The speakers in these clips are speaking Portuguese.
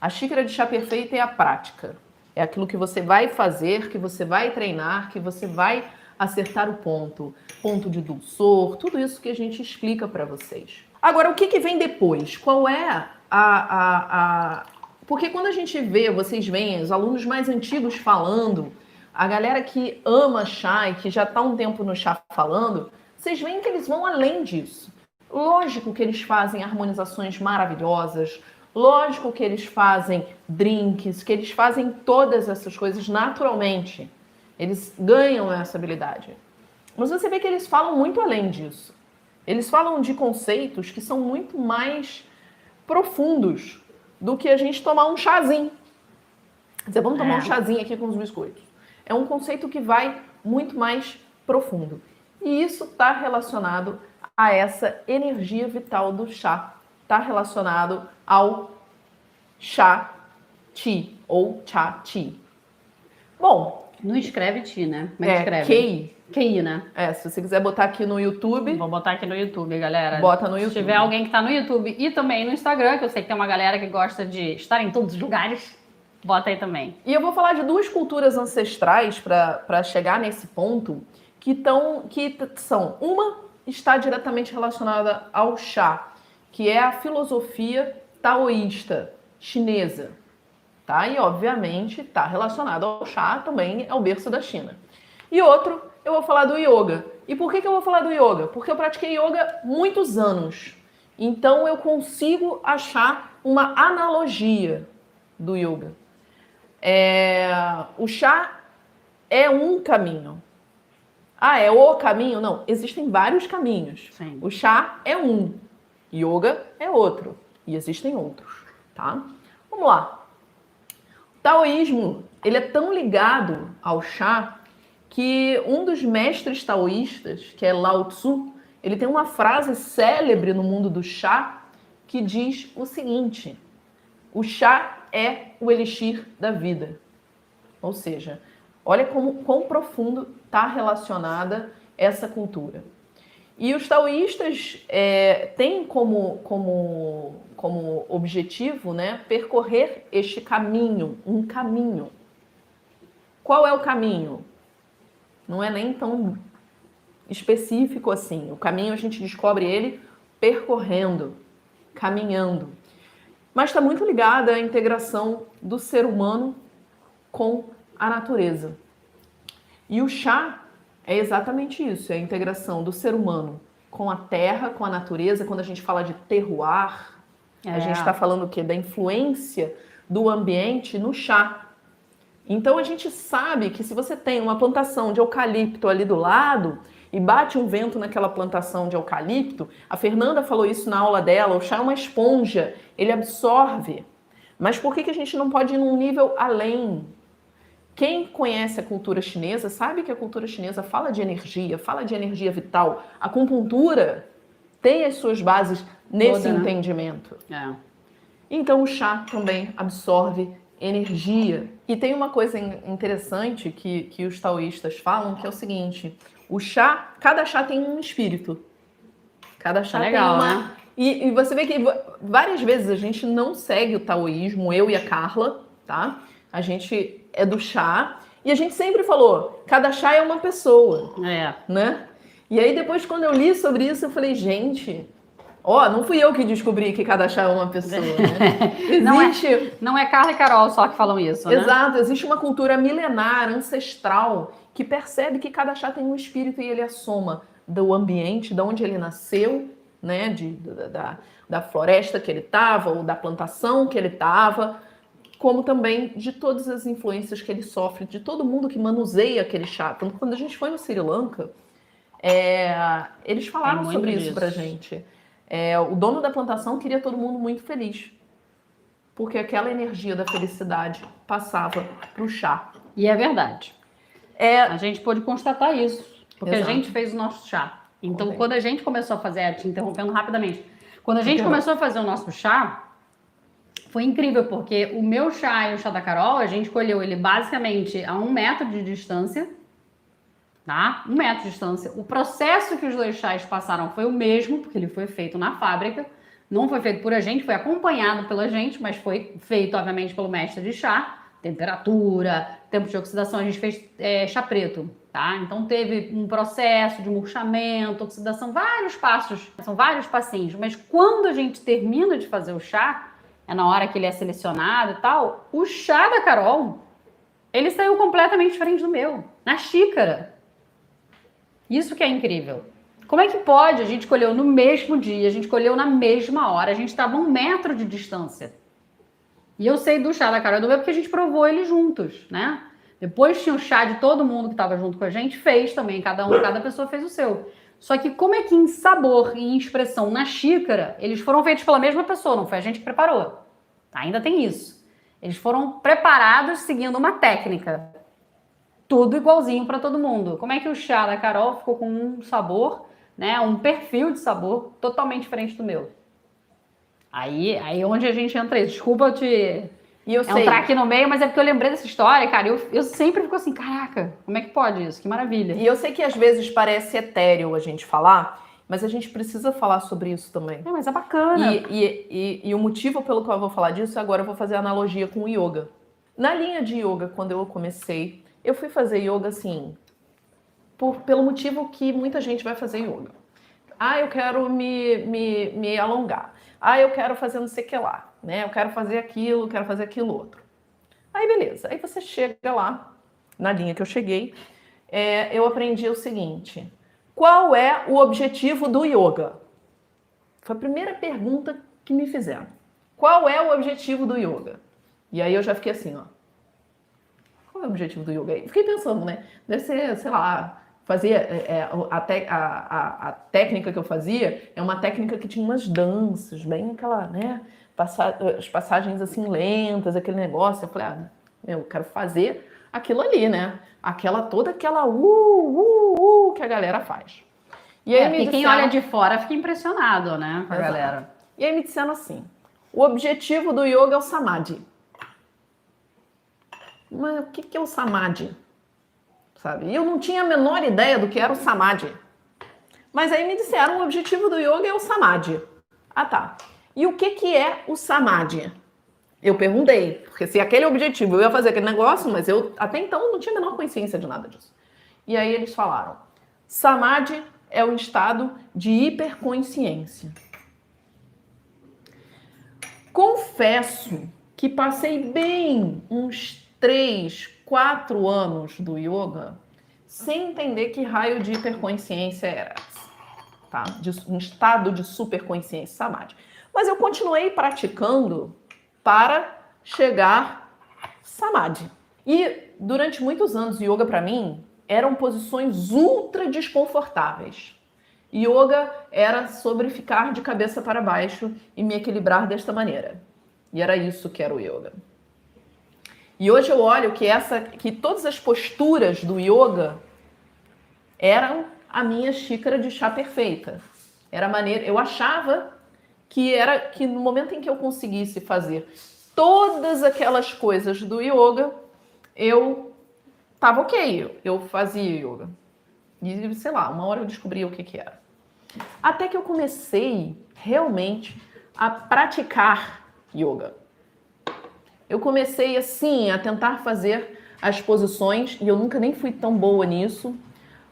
A xícara de chá perfeita é a prática. É aquilo que você vai fazer, que você vai treinar, que você vai acertar o ponto de dulçor, tudo isso que a gente explica para vocês. Agora, o que vem depois? Qual é Porque quando a gente vê, vocês veem os alunos mais antigos falando, a galera que ama chá e que já está um tempo no chá falando, vocês veem que eles vão além disso. Lógico que eles fazem harmonizações maravilhosas, lógico que eles fazem drinks, que eles fazem todas essas coisas naturalmente. Eles ganham essa habilidade. Mas você vê que eles falam muito além disso. Eles falam de conceitos que são muito mais profundos do que a gente tomar um chazinho. Quer dizer, vamos tomar um chazinho aqui com os biscoitos. É um conceito que vai muito mais profundo. E isso está relacionado a essa energia vital do chá. Está relacionado ao chá ti ou chá ti. Bom, não escreve ti, né? Como é que escreve? Kei. Kei, né? Se você quiser botar aqui no YouTube... Vou botar aqui no YouTube, galera. Bota no YouTube. Se tiver alguém que tá no YouTube e também no Instagram, que eu sei que tem uma galera que gosta de estar em todos os lugares, bota aí também. E eu vou falar de duas culturas ancestrais para chegar nesse ponto, que são... Uma está diretamente relacionada ao chá, que é a filosofia taoísta chinesa. Tá? E, obviamente, está relacionado ao chá, também é o berço da China. E outro, eu vou falar do yoga. E por que eu vou falar do yoga? Porque eu pratiquei yoga muitos anos. Então, eu consigo achar uma analogia do yoga. O chá é um caminho. É o caminho? Não, existem vários caminhos. Sim. O chá é um, yoga é outro. E existem outros, tá? Vamos lá. O taoísmo, ele é tão ligado ao chá que um dos mestres taoístas, que é Lao Tzu, ele tem uma frase célebre no mundo do chá que diz o seguinte: o chá é o elixir da vida. Ou seja, olha quão profundo está relacionada essa cultura. E os taoístas têm como objetivo, né, percorrer este caminho, um caminho. Qual é o caminho? Não é nem tão específico assim. O caminho a gente descobre ele percorrendo, caminhando. Mas está muito ligado à integração do ser humano com a natureza. E o chá é exatamente isso, é a integração do ser humano com a terra, com a natureza. Quando a gente fala de terroir, a gente está falando o quê? Da influência do ambiente no chá. Então a gente sabe que se você tem uma plantação de eucalipto ali do lado e bate um vento naquela plantação de eucalipto, a Fernanda falou isso na aula dela, o chá é uma esponja, ele absorve. Mas por que a gente não pode ir num nível além? Quem conhece a cultura chinesa sabe que a cultura chinesa fala de energia vital. A acupuntura tem as suas bases nesse entendimento. Então o chá também absorve energia. E tem uma coisa interessante que os taoístas falam, que é o seguinte: o chá, cada chá tem um espírito. Cada chá tem uma... Né? E você vê que várias vezes a gente não segue o taoísmo, eu e a Carla, tá? A gente é do chá e a gente sempre falou, cada chá é uma pessoa, né? E aí depois, quando eu li sobre isso, eu falei, gente... não fui eu que descobri que cada chá é uma pessoa, né? Não é Carla e Carol só que falam isso, né? Exato, existe uma cultura milenar, ancestral, que percebe que cada chá tem um espírito e ele é a soma do ambiente, de onde ele nasceu, né? Da floresta que ele estava, ou da plantação que ele estava, como também de todas as influências que ele sofre, de todo mundo que manuseia aquele chá. Então, quando a gente foi no Sri Lanka, eles falaram sobre isso pra gente. O dono da plantação queria todo mundo muito feliz, porque aquela energia da felicidade passava pro chá. E é verdade. A gente pôde constatar isso, porque a gente fez o nosso chá. Então, quando a gente começou a fazer, te interrompendo rapidamente, quando a gente começou a fazer o nosso chá, foi incrível, porque o meu chá e o chá da Carol, a gente colheu ele basicamente a 1 metro de distância, tá? 1 metro de distância. O processo que os dois chás passaram foi o mesmo, porque ele foi feito na fábrica, Não foi feito por a gente, foi acompanhado pela gente, mas foi feito, obviamente, pelo mestre de chá. Temperatura, tempo de oxidação, a gente fez chá preto, tá? Então teve um processo de murchamento, oxidação, vários passos, são vários passinhos. Mas quando a gente termina de fazer o chá, é na hora que ele é selecionado e tal, o chá da Carol, ele saiu completamente diferente do meu, na xícara. Isso que é incrível. Como é que pode? A gente colheu no mesmo dia, a gente colheu na mesma hora, a gente estava a 1 metro de distância. E eu sei do chá da Carol e do meu porque a gente provou ele juntos, né? Depois tinha o chá de todo mundo que estava junto com a gente, fez também, cada pessoa fez o seu. Só que como é que em sabor e em expressão na xícara, eles foram feitos pela mesma pessoa, não foi a gente que preparou. Ainda tem isso. Eles foram preparados seguindo uma técnica. Tudo igualzinho para todo mundo. Como é que o chá da Carol ficou com um sabor, né? Um perfil de sabor totalmente diferente do meu. Aí onde a gente entra isso. Desculpa eu te entrar aqui no meio, mas é porque eu lembrei dessa história, cara. Eu sempre fico assim, caraca, como é que pode isso? Que maravilha. E eu sei que às vezes parece etéreo a gente falar, mas a gente precisa falar sobre isso também. Mas é bacana. E o motivo pelo qual eu vou falar disso, agora eu vou fazer analogia com o yoga. Na linha de yoga, quando eu comecei, eu fui fazer yoga assim, pelo motivo que muita gente vai fazer yoga. Eu quero me alongar. Eu quero fazer não sei o que lá, né? Eu quero fazer aquilo, quero fazer aquilo outro. Aí, beleza. Aí você chega lá, na linha que eu cheguei, eu aprendi o seguinte. Qual é o objetivo do yoga? Foi a primeira pergunta que me fizeram. Qual é o objetivo do yoga? E aí eu já fiquei assim, ó. Qual é o objetivo do yoga? Fiquei pensando, né? Deve ser, sei lá... a técnica que eu fazia é uma técnica que tinha umas danças, bem aquela, né? As passagens assim lentas, aquele negócio. Eu falei, eu quero fazer aquilo ali, né? Toda aquela que a galera faz. E aí quem olha de fora fica impressionado, né? Com a galera. E aí me disseram assim: o objetivo do yoga é o samadhi. Mas o que é o samadhi? Sabe? E eu não tinha a menor ideia do que era o samadhi. Mas aí me disseram, o objetivo do yoga é o samadhi. Tá. E o que é o samadhi? Eu perguntei, porque se aquele objetivo, eu ia fazer aquele negócio, mas eu até então não tinha a menor consciência de nada disso. E aí eles falaram, samadhi é o estado de hiperconsciência. Confesso que passei bem uns 3-4 anos do yoga sem entender que raio de hiperconsciência era essa, tá? Um estado de superconsciência, samadhi. Mas eu continuei praticando para chegar samadhi. E durante muitos anos, yoga para mim eram posições ultra desconfortáveis. Yoga era sobre ficar de cabeça para baixo e me equilibrar desta maneira. E era isso que era o yoga. E hoje eu olho que todas as posturas do yoga eram a minha xícara de chá perfeita. Era a maneira, eu achava que no momento em que eu conseguisse fazer todas aquelas coisas do yoga, eu tava ok, eu fazia yoga. E sei lá, uma hora eu descobri o que era. Até que eu comecei realmente a praticar yoga. Eu comecei assim a tentar fazer as posições, e eu nunca nem fui tão boa nisso,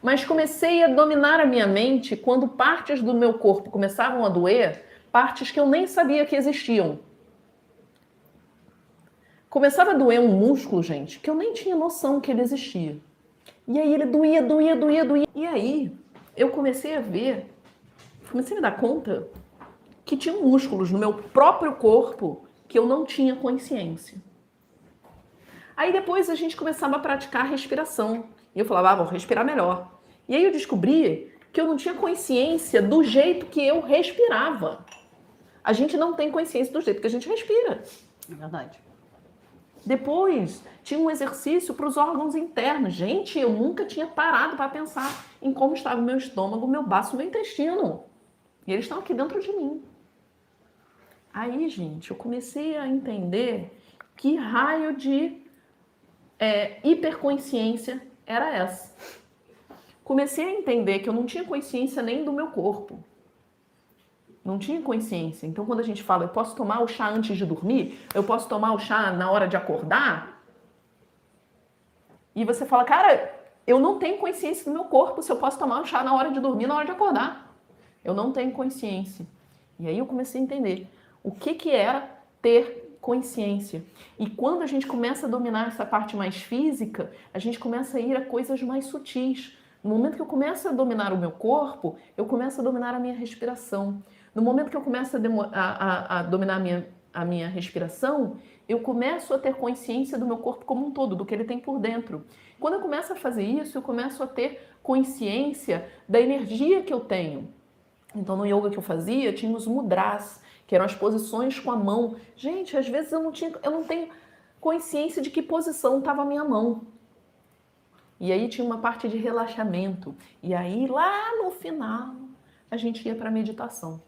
mas comecei a dominar a minha mente quando partes do meu corpo começavam a doer, partes que eu nem sabia que existiam. Começava a doer um músculo, gente, que eu nem tinha noção que ele existia. E aí ele doía. E aí eu comecei a me dar conta que tinha músculos no meu próprio corpo que eu não tinha consciência. Aí depois a gente começava a praticar a respiração. E eu falava, vou respirar melhor. E aí eu descobri que eu não tinha consciência do jeito que eu respirava. A gente não tem consciência do jeito que a gente respira. É verdade. Depois, tinha um exercício para os órgãos internos. Gente, eu nunca tinha parado para pensar em como estava o meu estômago, o meu baço, o meu intestino. E eles estão aqui dentro de mim. Aí, gente, eu comecei a entender que raio de hiperconsciência era essa. Comecei a entender que eu não tinha consciência nem do meu corpo. Não tinha consciência. Então, quando a gente fala, eu posso tomar o chá antes de dormir, eu posso tomar o chá na hora de acordar, e você fala, cara, eu não tenho consciência do meu corpo se eu posso tomar o chá na hora de dormir, na hora de acordar. Eu não tenho consciência. E aí eu comecei a entender o que era ter consciência. E quando a gente começa a dominar essa parte mais física, a gente começa a ir a coisas mais sutis. No momento que eu começo a dominar o meu corpo, eu começo a dominar a minha respiração. No momento que eu começo a dominar a minha respiração, eu começo a ter consciência do meu corpo como um todo, do que ele tem por dentro. Quando eu começo a fazer isso, eu começo a ter consciência da energia que eu tenho. Então, no yoga que eu fazia, tinha os mudras, que eram as posições com a mão. Gente, às vezes eu não tenho consciência de que posição estava a minha mão. E aí tinha uma parte de relaxamento. E aí, lá no final, a gente ia para a meditação.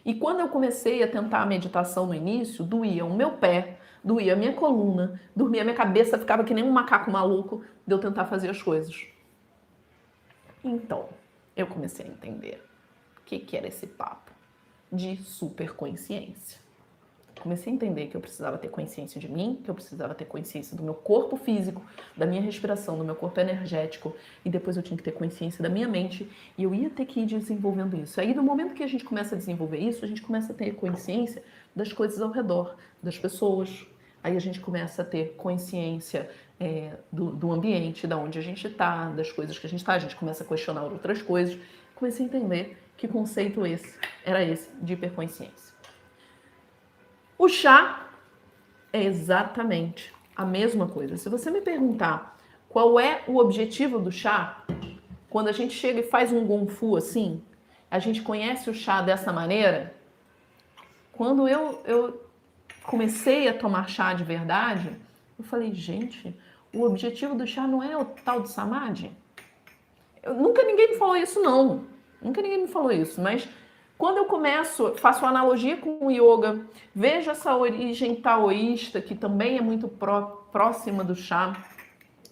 E quando eu comecei a tentar a meditação no início, doía o meu pé, doía a minha coluna, dormia a minha cabeça, ficava que nem um macaco maluco de eu tentar fazer as coisas. Então, eu comecei a entender o que era esse papo de superconsciência. Comecei a entender que eu precisava ter consciência de mim, que eu precisava ter consciência do meu corpo físico, da minha respiração, do meu corpo energético, e depois eu tinha que ter consciência da minha mente, e eu ia ter que ir desenvolvendo isso. Aí, no momento que a gente começa a desenvolver isso, a gente começa a ter consciência das coisas ao redor, das pessoas. Aí a gente começa a ter consciência do ambiente, da onde a gente está, das coisas que a gente está, a gente começa a questionar outras coisas. Comecei a entender que conceito era esse de hiperconsciência. O chá é exatamente a mesma coisa. Se você me perguntar qual é o objetivo do chá, quando a gente chega e faz um Gong Fu assim, a gente conhece o chá dessa maneira. Quando eu comecei a tomar chá de verdade, eu falei, gente, o objetivo do chá não é o tal de samadhi? Nunca ninguém me falou isso, não. Nunca ninguém me falou isso, mas quando eu faço analogia com o yoga, vejo essa origem taoísta, que também é muito próxima do chá,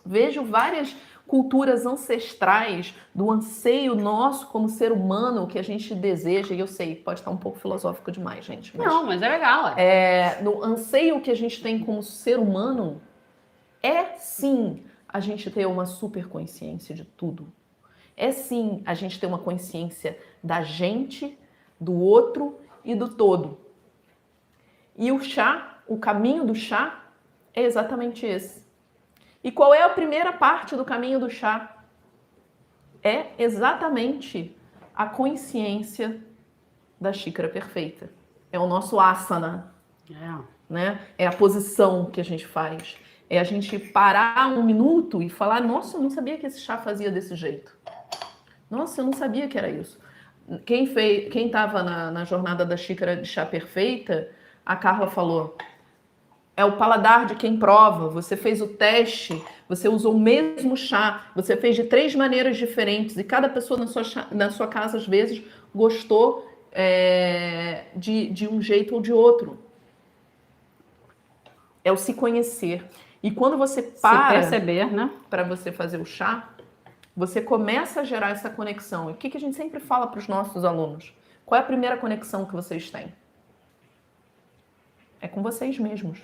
vejo várias culturas ancestrais do anseio nosso como ser humano que a gente deseja, e eu sei, pode estar um pouco filosófico demais, gente. Mas é legal. No anseio que a gente tem como ser humano, é sim a gente ter uma superconsciência de tudo. É sim a gente ter uma consciência da gente, do outro e do todo. E o chá, o caminho do chá, é exatamente esse. E qual é a primeira parte do caminho do chá? É exatamente a consciência da xícara perfeita. É o nosso asana, né? É a posição que a gente faz. É a gente parar um minuto e falar, nossa, eu não sabia que esse chá fazia desse jeito. Nossa, eu não sabia que era isso. Quem estava na jornada da xícara de chá perfeita, a Carla falou, é o paladar de quem prova, você fez o teste, você usou o mesmo chá, você fez de 3 maneiras diferentes e cada pessoa na sua casa, às vezes, gostou de um jeito ou de outro. É o se conhecer. E quando você para se perceber, né? Para você fazer o chá, você começa a gerar essa conexão. E o que a gente sempre fala para os nossos alunos? Qual é a primeira conexão que vocês têm? É com vocês mesmos.